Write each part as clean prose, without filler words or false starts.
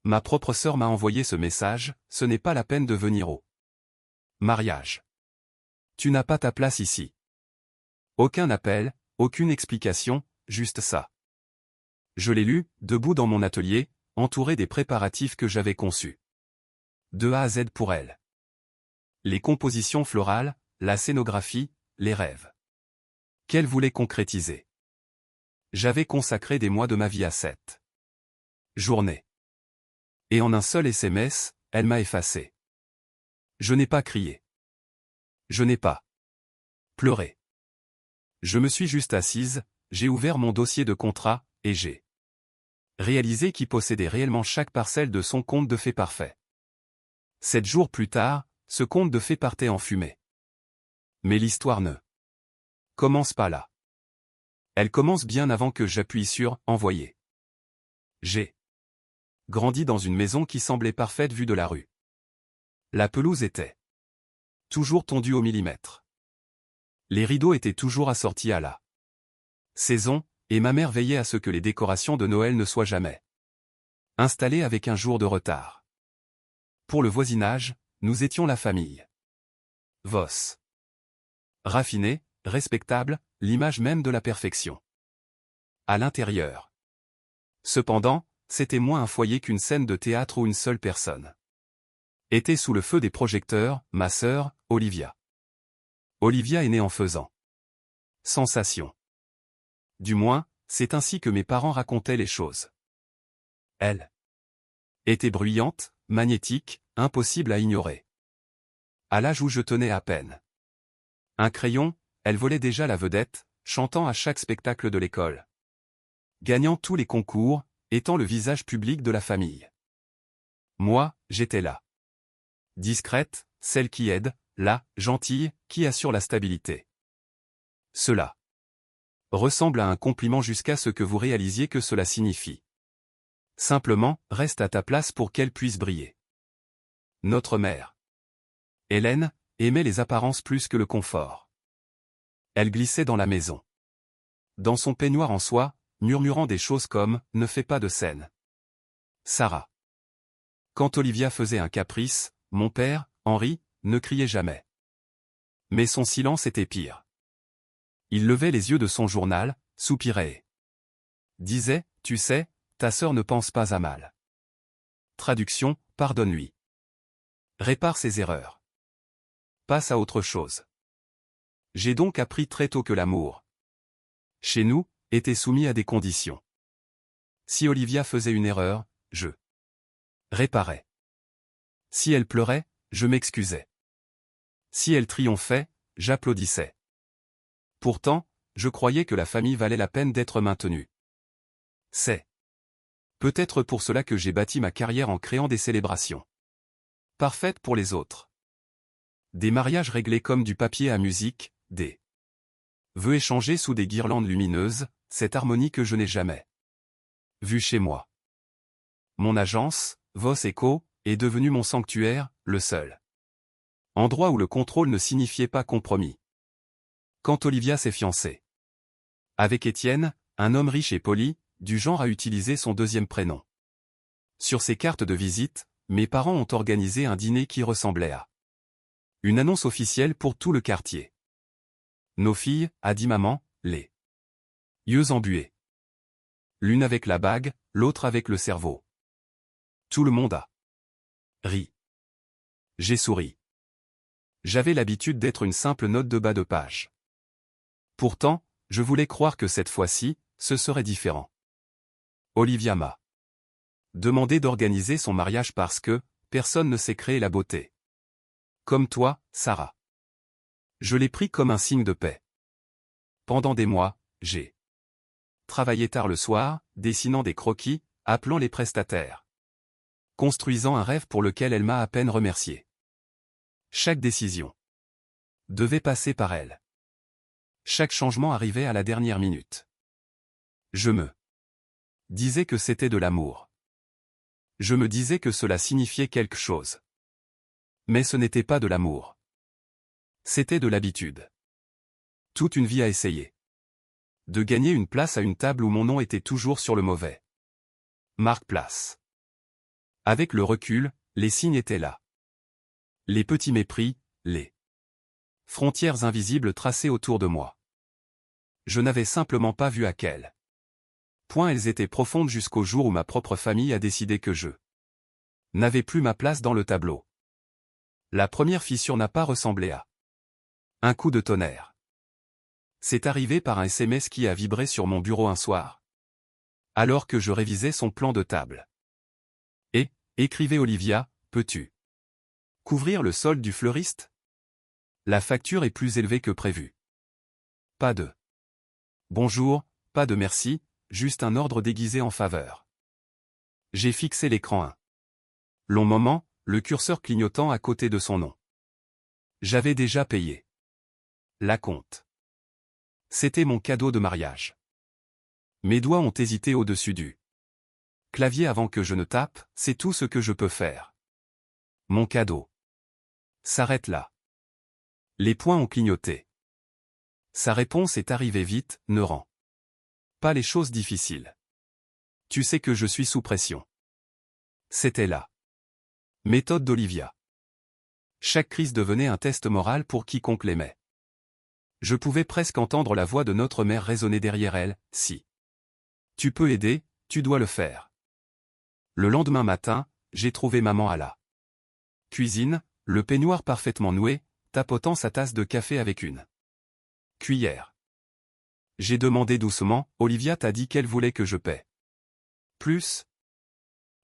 Ma propre sœur m'a envoyé ce message, ce n'est pas la peine de venir au mariage. Tu n'as pas ta place ici. Aucun appel, aucune explication, juste ça. Je l'ai lu, debout dans mon atelier, entouré des préparatifs que j'avais conçus. De A à Z pour elle. Les compositions florales, la scénographie, les rêves. Qu'elle voulait concrétiser. J'avais consacré des mois de ma vie à cette journée. Et en un seul SMS, elle m'a effacé. Je n'ai pas crié. Je n'ai pas pleuré. Je me suis juste assise, j'ai ouvert mon dossier de contrat, et j'ai réalisé qui possédait réellement chaque parcelle de son conte de fées parfait. 7 jours plus tard, ce conte de fées partait en fumée. Mais l'histoire ne commence pas là. Elle commence bien avant que j'appuie sur « Envoyer ». J'ai grandi dans une maison qui semblait parfaite vue de la rue. La pelouse était toujours tondue au millimètre. Les rideaux étaient toujours assortis à la saison, et ma mère veillait à ce que les décorations de Noël ne soient jamais installées avec un jour de retard. Pour le voisinage, nous étions la famille Voss. Raffinée, respectable, l'image même de la perfection. À l'intérieur. Cependant, c'était moins un foyer qu'une scène de théâtre où une seule personne était sous le feu des projecteurs, ma sœur, Olivia. Olivia est née en faisant sensation. Du moins, c'est ainsi que mes parents racontaient les choses. Elle était bruyante, magnétique, impossible à ignorer. À l'âge où je tenais à peine un crayon, elle volait déjà la vedette, chantant à chaque spectacle de l'école. Gagnant tous les concours, étant le visage public de la famille. Moi, j'étais là. Discrète, celle qui aide, là, gentille, qui assure la stabilité. Cela ressemble à un compliment jusqu'à ce que vous réalisiez que cela signifie. Simplement, reste à ta place pour qu'elle puisse briller. Notre mère, Hélène, aimait les apparences plus que le confort. Elle glissait dans la maison. Dans son peignoir en soie, murmurant des choses comme « Ne fais pas de scène. Sarah ». Quand Olivia faisait un caprice, mon père, Henri, ne criait jamais. Mais son silence était pire. Il levait les yeux de son journal, soupirait et disait « Tu sais, ta sœur ne pense pas à mal. » Traduction, pardonne-lui. Répare ses erreurs. Passe à autre chose. J'ai donc appris très tôt que l'amour, chez nous, était soumis à des conditions. Si Olivia faisait une erreur, je réparais. Si elle pleurait, je m'excusais. Si elle triomphait, j'applaudissais. Pourtant, je croyais que la famille valait la peine d'être maintenue. C'est peut-être pour cela que j'ai bâti ma carrière en créant des célébrations parfaites pour les autres. Des mariages réglés comme du papier à musique, des vœux échangés sous des guirlandes lumineuses, cette harmonie que je n'ai jamais vue chez moi. Mon agence, Voss & Co, est devenue mon sanctuaire, le seul endroit où le contrôle ne signifiait pas compromis. Quand Olivia s'est fiancée avec Étienne, un homme riche et poli, du genre à utiliser son deuxième prénom. Sur ses cartes de visite, mes parents ont organisé un dîner qui ressemblait à une annonce officielle pour tout le quartier. Nos filles, a dit maman, les yeux embués. L'une avec la bague, l'autre avec le cerveau. Tout le monde a ri. J'ai souri. J'avais l'habitude d'être une simple note de bas de page. Pourtant, je voulais croire que cette fois-ci, ce serait différent. Olivia m'a demandé d'organiser son mariage parce que personne ne sait créer la beauté. Comme toi, Sarah. Je l'ai pris comme un signe de paix. Pendant des mois, j'ai travaillé tard le soir, dessinant des croquis, appelant les prestataires. Construisant un rêve pour lequel elle m'a à peine remercié. Chaque décision devait passer par elle. Chaque changement arrivait à la dernière minute. Je me disais que c'était de l'amour. Je me disais que cela signifiait quelque chose. Mais ce n'était pas de l'amour. C'était de l'habitude. Toute une vie à essayer. De gagner une place à une table où mon nom était toujours sur le mauvais marque-place. Avec le recul, les signes étaient là. Les petits mépris, les frontières invisibles tracées autour de moi. Je n'avais simplement pas vu à quel point elles étaient profondes jusqu'au jour où ma propre famille a décidé que je n'avais plus ma place dans le tableau. La première fissure n'a pas ressemblé à un coup de tonnerre. C'est arrivé par un SMS qui a vibré sur mon bureau un soir, alors que je révisais son plan de table. Et, écrivait Olivia, peux-tu couvrir le solde du fleuriste? La facture est plus élevée que prévu. Pas de bonjour, pas de merci, juste un ordre déguisé en faveur. J'ai fixé l'écran un long moment, le curseur clignotant à côté de son nom. J'avais déjà payé la compte. C'était mon cadeau de mariage. Mes doigts ont hésité au-dessus du clavier avant que je ne tape, c'est tout ce que je peux faire. Mon cadeau s'arrête là. Les poings ont clignoté. Sa réponse est arrivée vite, ne rend pas les choses difficiles. Tu sais que je suis sous pression. C'était la méthode d'Olivia. Chaque crise devenait un test moral pour quiconque l'aimait. Je pouvais presque entendre la voix de notre mère résonner derrière elle, si tu peux aider, tu dois le faire. Le lendemain matin, j'ai trouvé maman à la cuisine, le peignoir parfaitement noué, tapotant sa tasse de café avec une cuillère. J'ai demandé doucement, Olivia t'a dit qu'elle voulait que je paie plus.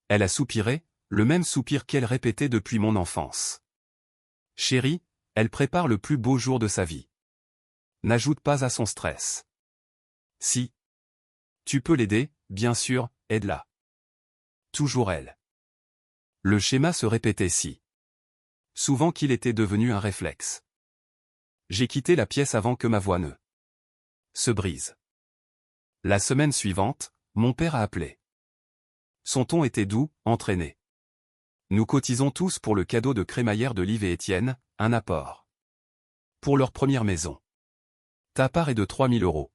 Elle a soupiré, le même soupir qu'elle répétait depuis mon enfance. Chérie, elle prépare le plus beau jour de sa vie. N'ajoute pas à son stress. Si tu peux l'aider, bien sûr, aide-la. Toujours elle. Le schéma se répétait si souvent qu'il était devenu un réflexe. J'ai quitté la pièce avant que ma voix ne se brise. La semaine suivante, mon père a appelé. Son ton était doux, entraîné. Nous cotisons tous pour le cadeau de crémaillère de Liv et Étienne, un apport pour leur première maison. Ta part est de 3000 €.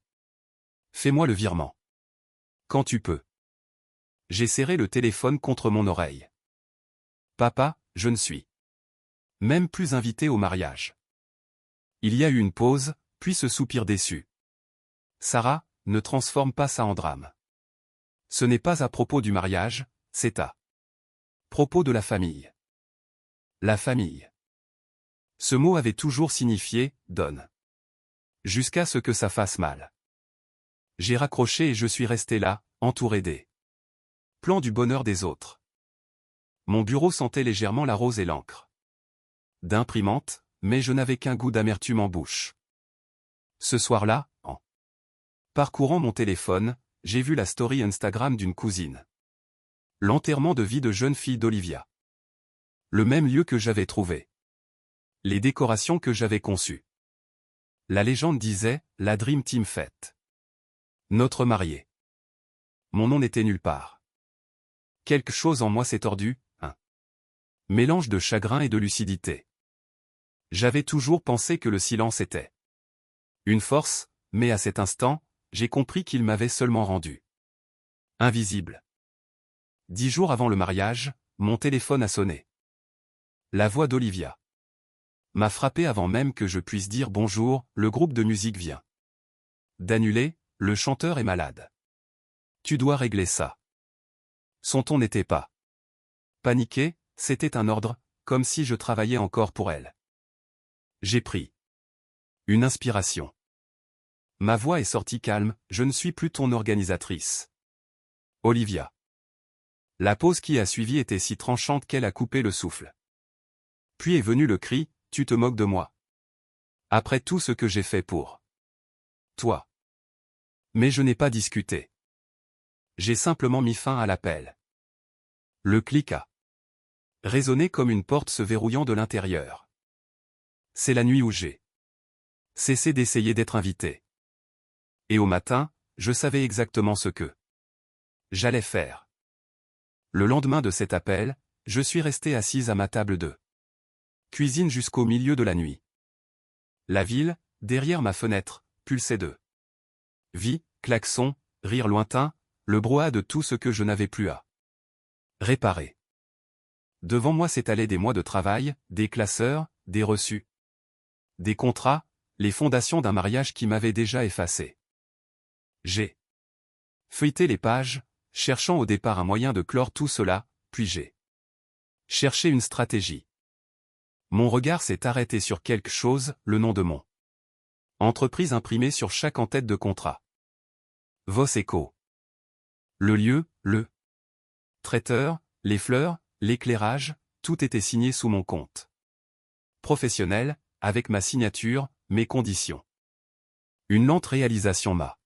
Fais-moi le virement. Quand tu peux. J'ai serré le téléphone contre mon oreille. Papa, je ne suis même plus invité au mariage. Il y a eu une pause, puis ce soupir déçu. Sarah, ne transforme pas ça en drame. Ce n'est pas à propos du mariage, c'est à propos de la famille. La famille. Ce mot avait toujours signifié « donne ». Jusqu'à ce que ça fasse mal. J'ai raccroché et je suis resté là, entouré des plans du bonheur des autres. Mon bureau sentait légèrement la rose et l'encre d'imprimante, mais je n'avais qu'un goût d'amertume en bouche. Ce soir-là, en parcourant mon téléphone, j'ai vu la story Instagram d'une cousine. L'enterrement de vie de jeune fille d'Olivia. Le même lieu que j'avais trouvé. Les décorations que j'avais conçues. La légende disait, la Dream Team fête. Notre mariée. Mon nom n'était nulle part. Quelque chose en moi s'est tordu, un mélange de chagrin et de lucidité. J'avais toujours pensé que le silence était une force, mais à cet instant, j'ai compris qu'il m'avait seulement rendu invisible. 10 jours avant le mariage, mon téléphone a sonné. La voix d'Olivia m'a frappé avant même que je puisse dire bonjour, le groupe de musique vient d'annuler, le chanteur est malade. Tu dois régler ça. Son ton n'était pas paniqué, c'était un ordre, comme si je travaillais encore pour elle. J'ai pris une inspiration. Ma voix est sortie calme, je ne suis plus ton organisatrice. Olivia. La pause qui a suivi était si tranchante qu'elle a coupé le souffle. Puis est venu le cri, tu te moques de moi. Après tout ce que j'ai fait pour toi. Mais je n'ai pas discuté. J'ai simplement mis fin à l'appel. Le clic a résonné comme une porte se verrouillant de l'intérieur. C'est la nuit où j'ai cessé d'essayer d'être invité. Et au matin, je savais exactement ce que j'allais faire. Le lendemain de cet appel, je suis resté assise à ma table de cuisine jusqu'au milieu de la nuit. La ville, derrière ma fenêtre, pulsait de vie, klaxons, rires lointains, le brouhaha de tout ce que je n'avais plus à réparer. Devant moi s'étalaient des mois de travail, des classeurs, des reçus, des contrats, les fondations d'un mariage qui m'avait déjà effacé. J'ai feuilleté les pages, cherchant au départ un moyen de clore tout cela, puis j'ai cherché une stratégie. Mon regard s'est arrêté sur quelque chose, le nom de mon entreprise imprimé sur chaque en-tête de contrat. Vos Eco. Le lieu, le traiteur, les fleurs, l'éclairage, tout était signé sous mon compte professionnel, avec ma signature, mes conditions. Une lente réalisation m'a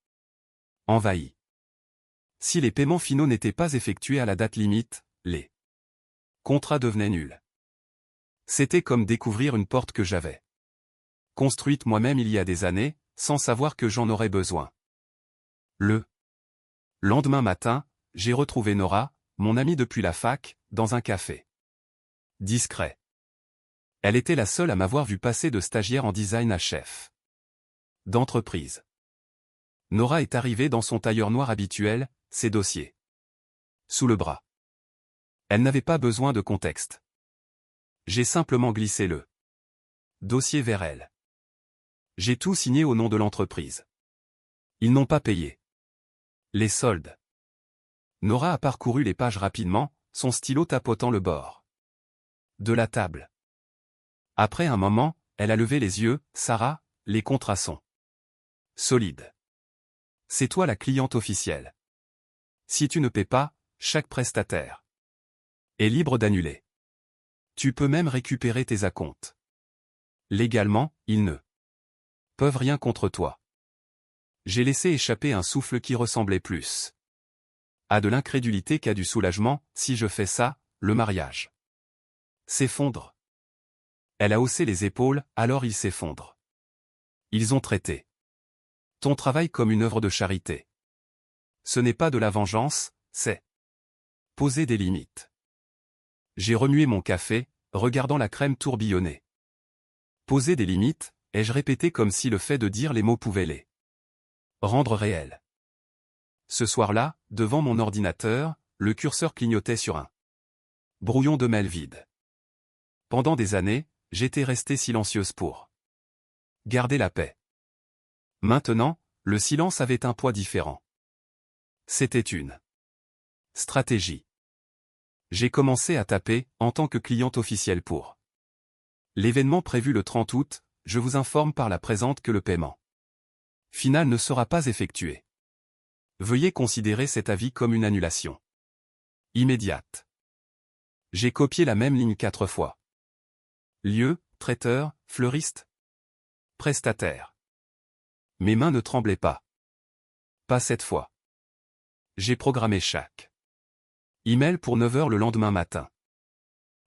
envahi. Si les paiements finaux n'étaient pas effectués à la date limite, les contrats devenaient nuls. C'était comme découvrir une porte que j'avais construite moi-même il y a des années, sans savoir que j'en aurais besoin. Le lendemain matin, j'ai retrouvé Nora, mon amie depuis la fac, dans un café. Discret. Elle était la seule à m'avoir vu passer de stagiaire en design à chef d'entreprise. Nora est arrivée dans son tailleur noir habituel, ses dossiers sous le bras. Elle n'avait pas besoin de contexte. J'ai simplement glissé le dossier vers elle. J'ai tout signé au nom de l'entreprise. Ils n'ont pas payé. Les soldes. Nora a parcouru les pages rapidement, son stylo tapotant le bord de la table. Après un moment, elle a levé les yeux. Sarah, les contrats sont solides. C'est toi la cliente officielle. Si tu ne paies pas, chaque prestataire est libre d'annuler. Tu peux même récupérer tes acomptes. Légalement, ils ne peuvent rien contre toi. J'ai laissé échapper un souffle qui ressemblait plus à de l'incrédulité qu'à du soulagement. Si je fais ça, le mariage s'effondre. Elle a haussé les épaules, alors il s'effondre. Ils ont traité ton travail comme une œuvre de charité. Ce n'est pas de la vengeance, c'est poser des limites. J'ai remué mon café, regardant la crème tourbillonner. Poser des limites, ai-je répété comme si le fait de dire les mots pouvait les rendre réels. Ce soir-là, devant mon ordinateur, le curseur clignotait sur un brouillon de mail vide. Pendant des années, j'étais restée silencieuse pour garder la paix. Maintenant, le silence avait un poids différent. C'était une stratégie. J'ai commencé à taper, en tant que cliente officielle pour l'événement prévu le 30 août, je vous informe par la présente que le paiement final ne sera pas effectué. Veuillez considérer cet avis comme une annulation immédiate. J'ai copié la même ligne 4 fois. Lieu, traiteur, fleuriste, prestataire. Mes mains ne tremblaient pas. Pas cette fois. J'ai programmé chaque email pour 9 h le lendemain matin.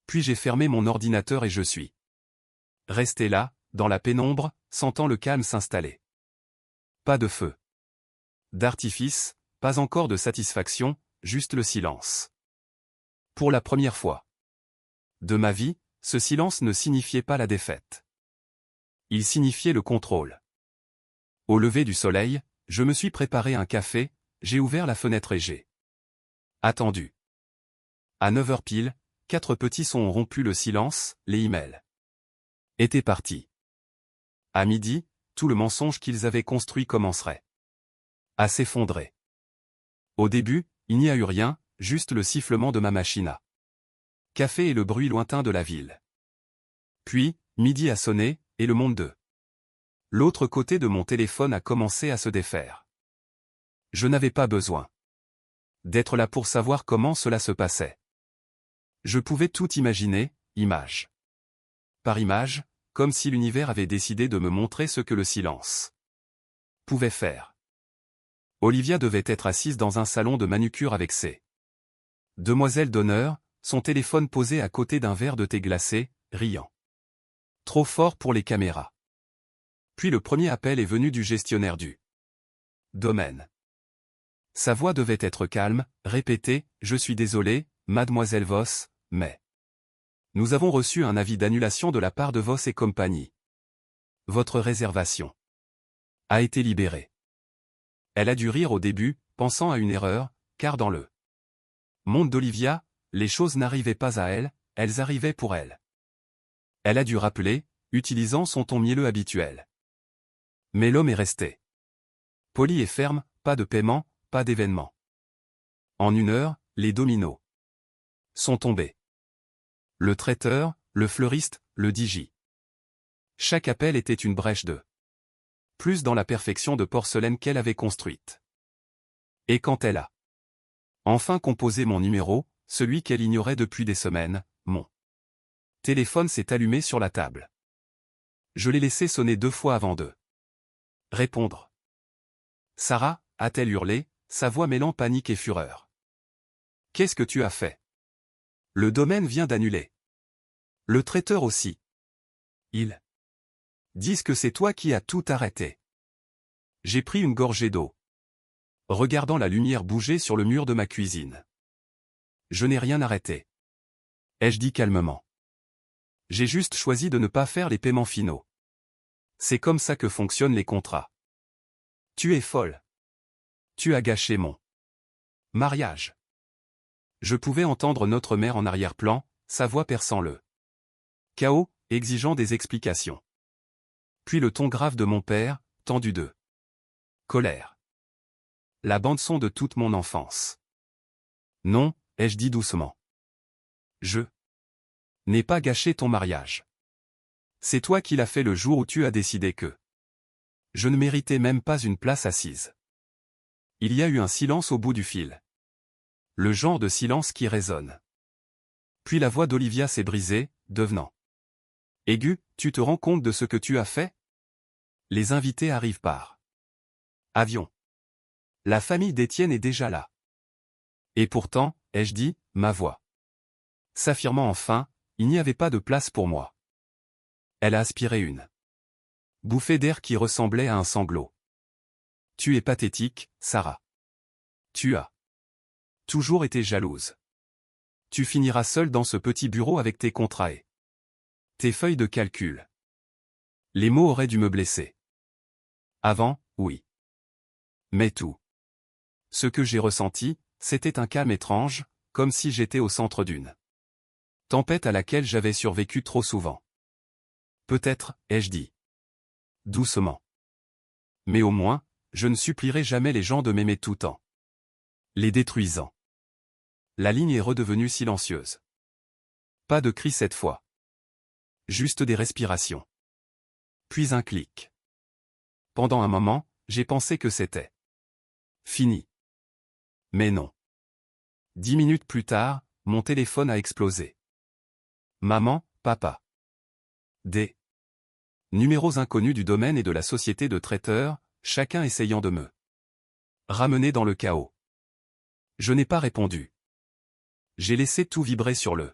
Puis j'ai fermé mon ordinateur et je suis resté là, dans la pénombre, sentant le calme s'installer. Pas de feu d'artifice, pas encore de satisfaction, juste le silence. Pour la première fois de ma vie, ce silence ne signifiait pas la défaite. Il signifiait le contrôle. Au lever du soleil, je me suis préparé un café, j'ai ouvert la fenêtre et j'ai attendu. À 9 h pile, 4 petits sons ont rompu le silence, les emails étaient partis. À midi, tout le mensonge qu'ils avaient construit commencerait à s'effondrer. Au début, il n'y a eu rien, juste le sifflement de ma machine à café et le bruit lointain de la ville. Puis, midi a sonné, et le monde de l'autre côté de mon téléphone a commencé à se défaire. Je n'avais pas besoin d'être là pour savoir comment cela se passait. Je pouvais tout imaginer, image par image, comme si l'univers avait décidé de me montrer ce que le silence pouvait faire. Olivia devait être assise dans un salon de manucure avec ses demoiselles d'honneur, son téléphone posé à côté d'un verre de thé glacé, riant. Trop fort pour les caméras. Puis le premier appel est venu du gestionnaire du domaine. Sa voix devait être calme, répétée, « Je suis désolé, mademoiselle Voss, mais nous avons reçu un avis d'annulation de la part de Voss et compagnie. Votre réservation a été libérée. » Elle a dû rire au début, pensant à une erreur, car dans le monde d'Olivia, les choses n'arrivaient pas à elle, elles arrivaient pour elle. Elle a dû rappeler, utilisant son ton mielleux habituel. Mais l'homme est resté. Poli et ferme, pas de paiement, pas d'événement. En 1 heure, les dominos sont tombés. Le traiteur, le fleuriste, le digi. Chaque appel était une brèche de plus dans la perfection de porcelaine qu'elle avait construite. Et quand elle a enfin composé mon numéro, celui qu'elle ignorait depuis des semaines, mon téléphone s'est allumé sur la table. Je l'ai laissé sonner 2 fois avant de répondre. Sarah, a-t-elle hurlé, sa voix mêlant panique et fureur. Qu'est-ce que tu as fait? Le domaine vient d'annuler. Le traiteur aussi. Ils disent que c'est toi qui as tout arrêté. J'ai pris une gorgée d'eau, regardant la lumière bouger sur le mur de ma cuisine. Je n'ai rien arrêté. Ai-je dit calmement. J'ai juste choisi de ne pas faire les paiements finaux. C'est comme ça que fonctionnent les contrats. Tu es folle. Tu as gâché mon mariage. Je pouvais entendre notre mère en arrière-plan, sa voix perçant le chaos, exigeant des explications. Puis le ton grave de mon père, tendu de colère. La bande-son de toute mon enfance. Non, ai-je dit doucement. Je n'ai pas gâché ton mariage. C'est toi qui l'as fait le jour où tu as décidé que je ne méritais même pas une place assise. Il y a eu un silence au bout du fil. Le genre de silence qui résonne. Puis la voix d'Olivia s'est brisée, devenant aiguë. Tu te rends compte de ce que tu as fait? Les invités arrivent par avion. La famille d'Étienne est déjà là. Et pourtant, ai-je dit, ma voix s'affirmant enfin, il n'y avait pas de place pour moi. Elle a aspiré une bouffée d'air qui ressemblait à un sanglot. Tu es pathétique, Sarah. Tu as toujours été jalouse. Tu finiras seule dans ce petit bureau avec tes contrats et tes feuilles de calcul. Les mots auraient dû me blesser. Avant, oui. Mais tout ce que j'ai ressenti, c'était un calme étrange, comme si j'étais au centre d'une tempête à laquelle j'avais survécu trop souvent. Peut-être, ai-je dit doucement. Mais au moins, je ne supplierai jamais les gens de m'aimer tout en les détruisant. La ligne est redevenue silencieuse. Pas de cris cette fois. Juste des respirations. Puis un clic. Pendant un moment, j'ai pensé que c'était fini. Mais non. 10 minutes plus tard, mon téléphone a explosé. Maman, papa. Des numéros inconnus du domaine et de la société de traiteurs, chacun essayant de me ramener dans le chaos. Je n'ai pas répondu. J'ai laissé tout vibrer sur le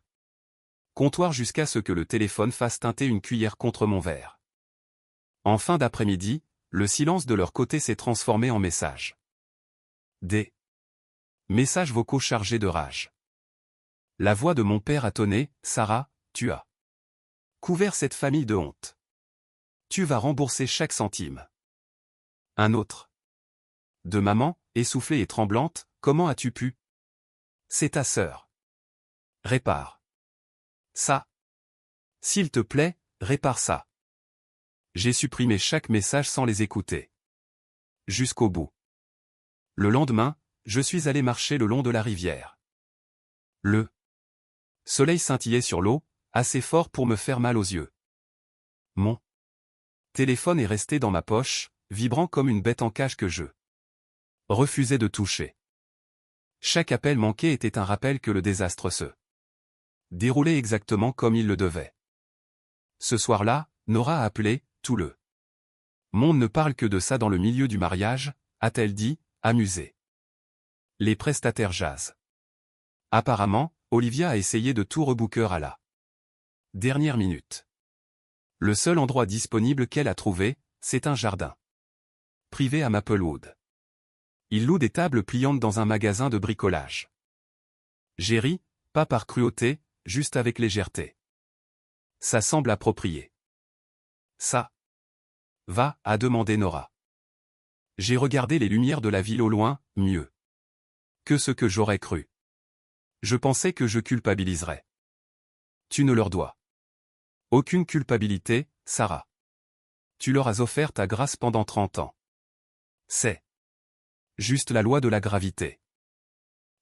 comptoir jusqu'à ce que le téléphone fasse teinter une cuillère contre mon verre. En fin d'après-midi, le silence de leur côté s'est transformé en message. Des messages vocaux chargés de rage. La voix de mon père a tonné, Sarah, tu as couvert cette famille de honte. Tu vas rembourser chaque centime. Un autre. De maman, essoufflée et tremblante, comment as-tu pu? C'est ta sœur. Répare ça. S'il te plaît, répare ça. J'ai supprimé chaque message sans les écouter. Jusqu'au bout. Le lendemain, je suis allé marcher le long de la rivière. Le soleil scintillait sur l'eau, assez fort pour me faire mal aux yeux. Mon téléphone est resté dans ma poche, vibrant comme une bête en cage que je refusais de toucher. Chaque appel manqué était un rappel que le désastre se déroulait exactement comme il le devait. Ce soir-là, Nora a appelé, tout le monde ne parle que de ça dans le milieu du mariage, a-t-elle dit, amusée. Les prestataires jasent. Apparemment, Olivia a essayé de tout rebooker à la dernière minute. Le seul endroit disponible qu'elle a trouvé, c'est un jardin privé à Maplewood. Il loue des tables pliantes dans un magasin de bricolage. J'ai ri, pas par cruauté, juste avec légèreté. Ça semble approprié. Ça va, a demandé Nora. J'ai regardé les lumières de la ville au loin, mieux que ce que j'aurais cru. Je pensais que je culpabiliserais Tu ne leur dois aucune culpabilité, Sarah. Tu leur as offert ta grâce pendant 30 ans. C'est juste la loi de la gravité.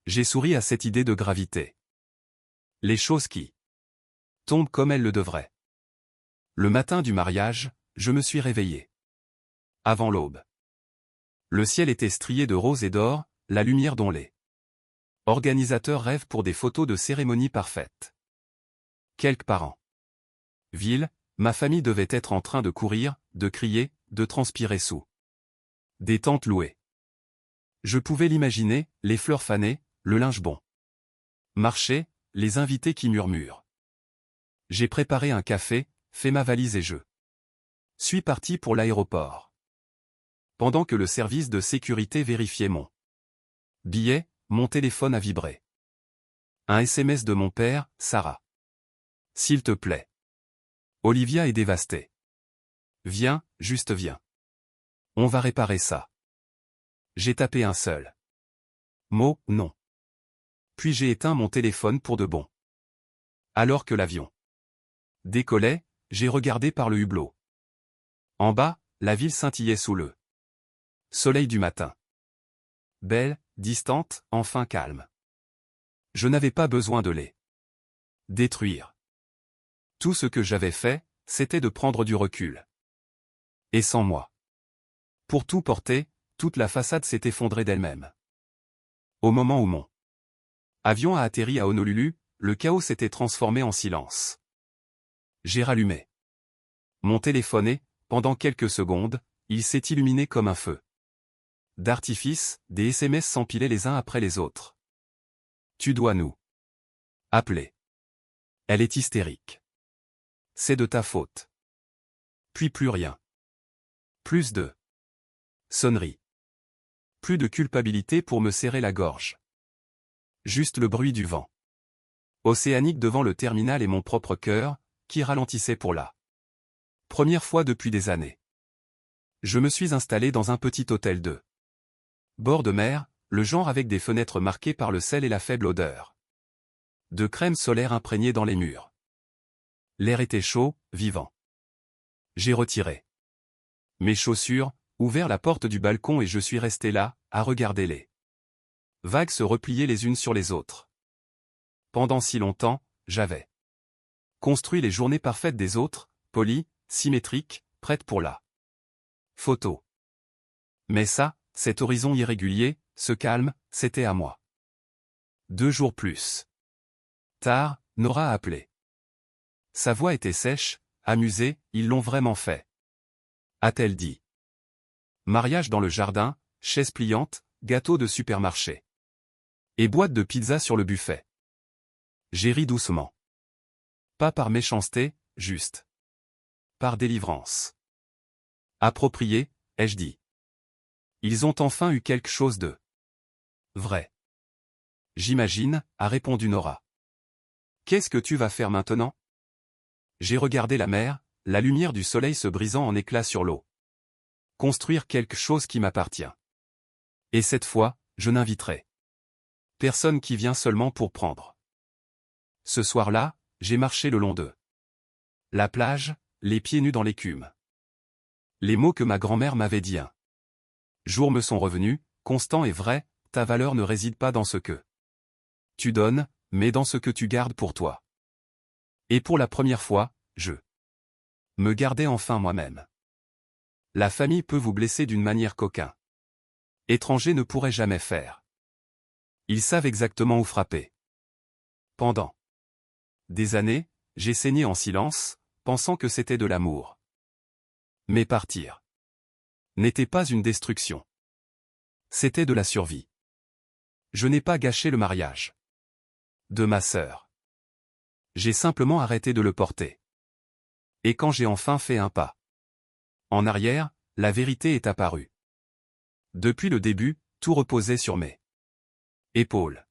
J'ai souri à cette idée de gravité. Les choses qui tombent comme elles le devraient. Le matin du mariage, je me suis réveillé. Avant l'aube. Le ciel était strié de rose et d'or, la lumière dont les organisateurs rêvent pour des photos de cérémonie parfaite. Quelques parents. Ville, ma famille devait être en train de courir, de crier, de transpirer sous des tentes louées. Je pouvais l'imaginer, les fleurs fanées, le linge bon. Marcher, les invités qui murmurent. J'ai préparé un café, fait ma valise et je suis parti pour l'aéroport. Pendant que le service de sécurité vérifiait mon billet, mon téléphone a vibré. Un SMS de mon père, Sarah. S'il te plaît. Olivia est dévastée. Viens, juste viens. On va réparer ça. J'ai tapé un seul mot, non. Puis j'ai éteint mon téléphone pour de bon. Alors que l'avion décollait, j'ai regardé par le hublot. En bas, la ville scintillait sous le soleil du matin. Belle, distante, enfin calme. Je n'avais pas besoin de les détruire. Tout ce que j'avais fait, c'était de prendre du recul. Et sans moi. Pour tout porter, toute la façade s'est effondrée d'elle-même. Au moment où mon avion a atterri à Honolulu, le chaos s'était transformé en silence. J'ai rallumé mon téléphone et, pendant quelques secondes, il s'est illuminé comme un feu d'artifice, des SMS s'empilaient les uns après les autres. Tu dois nous appeler. Elle est hystérique. C'est de ta faute. Puis plus rien. Plus de sonneries. Plus de culpabilité pour me serrer la gorge. Juste le bruit du vent océanique devant le terminal et mon propre cœur, qui ralentissait pour la première fois depuis des années. Je me suis installé dans un petit hôtel de bord de mer, le genre avec des fenêtres marquées par le sel et la faible odeur de crème solaire imprégnée dans les murs. L'air était chaud, vivant. J'ai retiré mes chaussures, ouvert la porte du balcon et je suis resté là, à regarder les vagues se replier les unes sur les autres. Pendant si longtemps, j'avais construit les journées parfaites des autres, polies, symétriques, prêtes pour la photo. Mais ça, cet horizon irrégulier, ce calme, c'était à moi. 2 jours plus tard, Nora a appelé. Sa voix était sèche, amusée, ils l'ont vraiment fait. A-t-elle dit. Mariage dans le jardin, chaises pliantes, gâteaux de supermarché. Et boîte de pizza sur le buffet. J'ai ri doucement. Pas par méchanceté, juste. Par délivrance. Approprié, ai-je dit. Ils ont enfin eu quelque chose de vrai. J'imagine, a répondu Nora. Qu'est-ce que tu vas faire maintenant? J'ai regardé la mer, la lumière du soleil se brisant en éclats sur l'eau. Construire quelque chose qui m'appartient. Et cette fois, je n'inviterai personne qui vient seulement pour prendre. Ce soir-là, j'ai marché le long de la plage, les pieds nus dans l'écume. Les mots que ma grand-mère m'avait dit un jour me sont revenus, constant et vrai, ta valeur ne réside pas dans ce que tu donnes, mais dans ce que tu gardes pour toi. Et pour la première fois, je me gardais enfin moi-même. La famille peut vous blesser d'une manière qu'aucun étranger ne pourrait jamais faire. Ils savent exactement où frapper. Pendant des années, j'ai saigné en silence, pensant que c'était de l'amour. Mais partir n'était pas une destruction. C'était de la survie. Je n'ai pas gâché le mariage de ma sœur. J'ai simplement arrêté de le porter. Et quand j'ai enfin fait un pas en arrière, la vérité est apparue. Depuis le début, tout reposait sur mes épaules.